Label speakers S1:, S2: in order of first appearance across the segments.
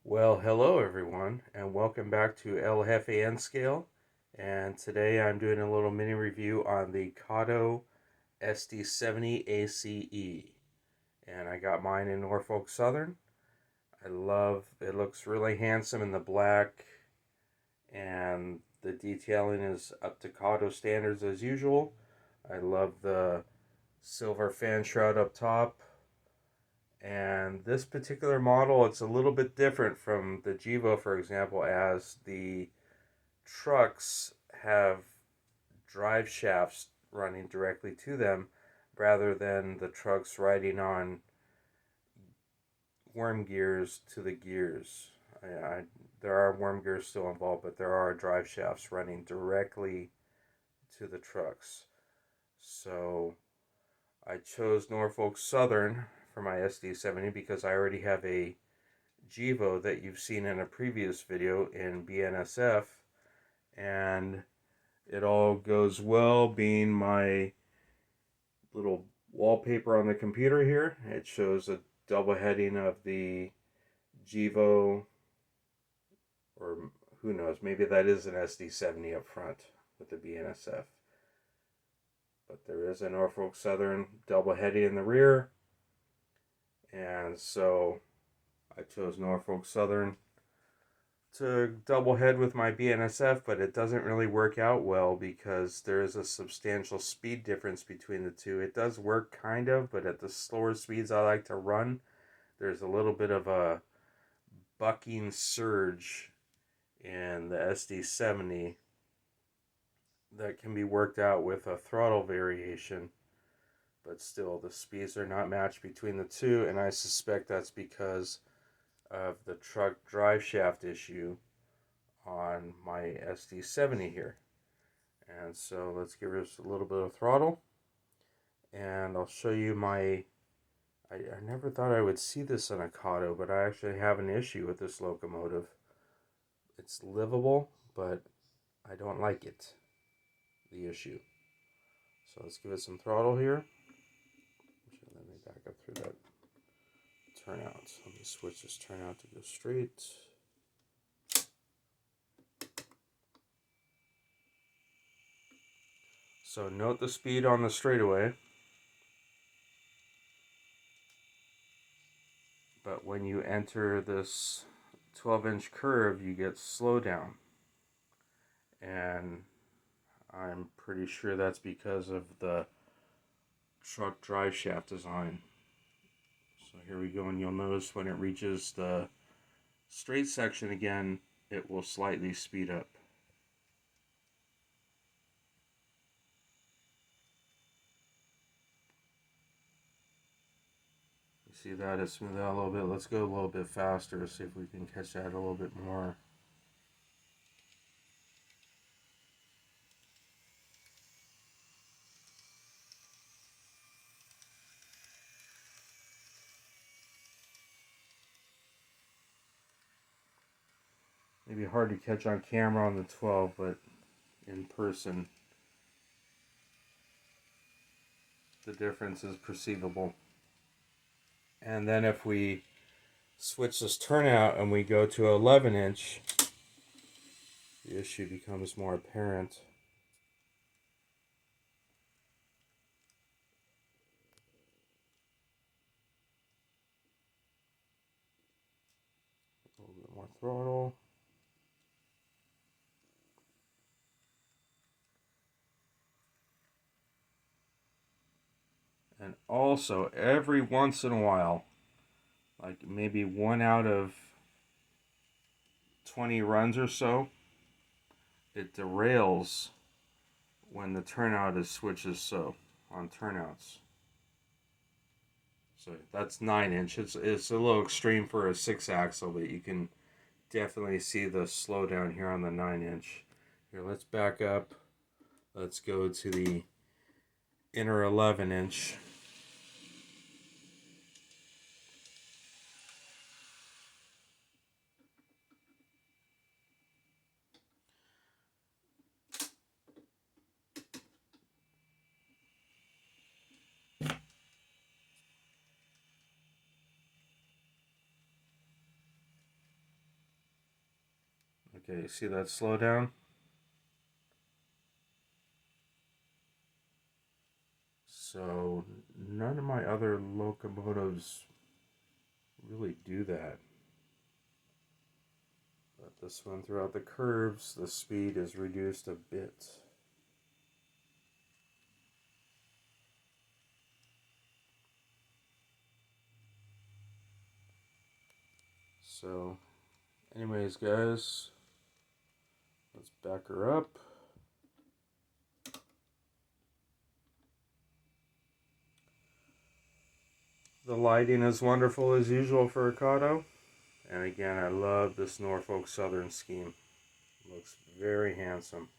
S1: Well, hello everyone, and welcome back to El Jefe N Scale. And today I'm doing a little mini review on the Kato SD-70ACe. And I got mine in Norfolk Southern. I love it, looks really handsome in the black, and the detailing is up to Kato standards as usual. I love the silver fan shroud up top. And this particular model, it's a little bit different from the Jivo, for example, as the trucks have drive shafts running directly to them rather than the trucks riding on worm gears to the gears. There are worm gears still involved, but there are drive shafts running directly to the trucks. So I chose Norfolk Southern for my SD-70 because I already have a Jivo that you've seen in a previous video in BNSF, and it all goes well being my little wallpaper on the computer here. It shows a double heading of the Jivo, or who knows, maybe that is an SD-70 up front with the BNSF. But there is a Norfolk Southern double heading in the rear, and so I chose Norfolk Southern to double head with my BNSF, but it doesn't really work out well because there is a substantial speed difference between the two. It does work kind of, but at the slower speeds I like to run, there's a little bit of a bucking surge in the SD-70 that can be worked out with a throttle variation, but still the speeds are not matched between the two, and I suspect that's because of the truck drive shaft issue on my SD-70 here. And so let's give this a little bit of throttle, and I'll show you my I never thought I would see this on a Kato, but I actually have an issue with this locomotive. It's livable, but I don't like it, the issue. So let's give it some throttle here. Let me back up through that turnout. Let me switch this turnout to go straight. So note the speed on the straightaway. But when you enter this 12-inch curve, you get slow down. And I'm pretty sure that's because of the truck drive shaft design. So here we go, and you'll notice when it reaches the straight section again, it will slightly speed up. You see that? It smoothed out a little bit. Let's go a little bit faster, see if we can catch that a little bit more. Maybe hard to catch on camera on the 12, but in person, the difference is perceivable. And then if we switch this turnout and we go to 11-inch, the issue becomes more apparent. A little bit more throttle. And also, every once in a while, like maybe 1 out of 20 runs or so, it derails when the turnout is switches so on turnouts. So that's 9-inch. It's a little extreme for a 6-axle, but you can definitely see the slowdown here on the 9-inch. Here, let's back up. Let's go to the inner 11-inch. Okay, see that slowdown? So none of my other locomotives really do that. But this one, throughout the curves, the speed is reduced a bit. So, anyways, guys, let's back her up. The lighting is wonderful as usual for a Kato. And again, I love this Norfolk Southern scheme. Looks very handsome.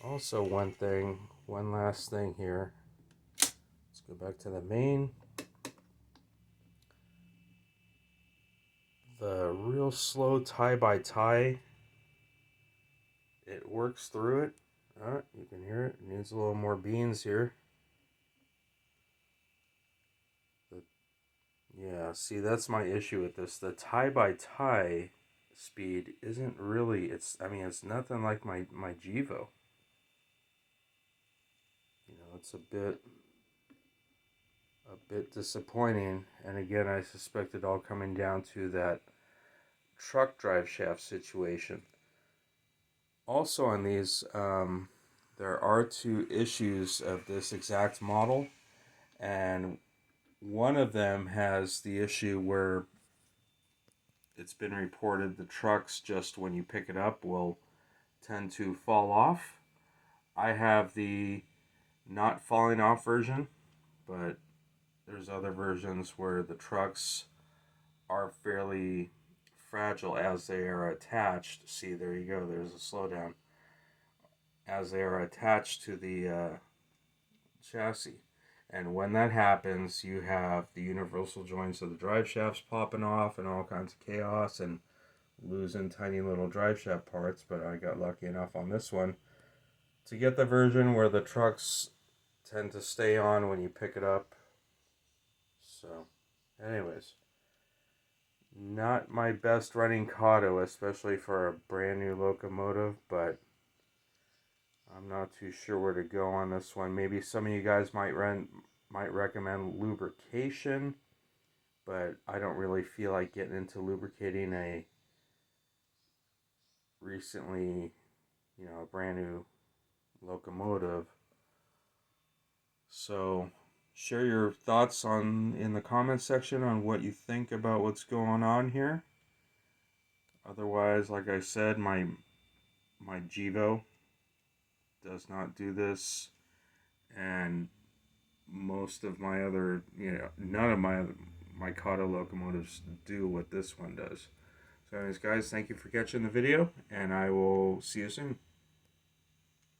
S1: Also, one last thing here. Let's go back to the main. The real slow tie by tie, it works through it. You can hear it. Needs a little more beans here. Yeah, see, that's my issue with this. The tie by tie speed isn't really. It's nothing like my Gevo. It's a bit disappointing. And again, I suspect it all coming down to that truck drive shaft situation. Also on these, there are two issues of this exact model, and one of them has the issue where it's been reported the trucks, just when you pick it up, will tend to fall off. I have the not falling off version, but there's other versions where the trucks are fairly fragile as they are attached. See, there you go, there's a slowdown. As they are attached to the chassis. And when that happens, you have the universal joints of the drive shafts popping off and all kinds of chaos and losing tiny little drive shaft parts. But I got lucky enough on this one to get the version where the trucks tend to stay on when you pick it up. So, anyways, not my best running Kato, especially for a brand new locomotive, but I'm not too sure where to go on this one. Maybe some of you guys might recommend lubrication, but I don't really feel like getting into lubricating a recently, a brand new locomotive. So share your thoughts in the comments section on what you think about what's going on here. Otherwise, like I said, my Gevo does not do this, and most of my other, none of my Kato locomotives do what this one does. So anyways, guys, thank you for catching the video, and I will see you soon.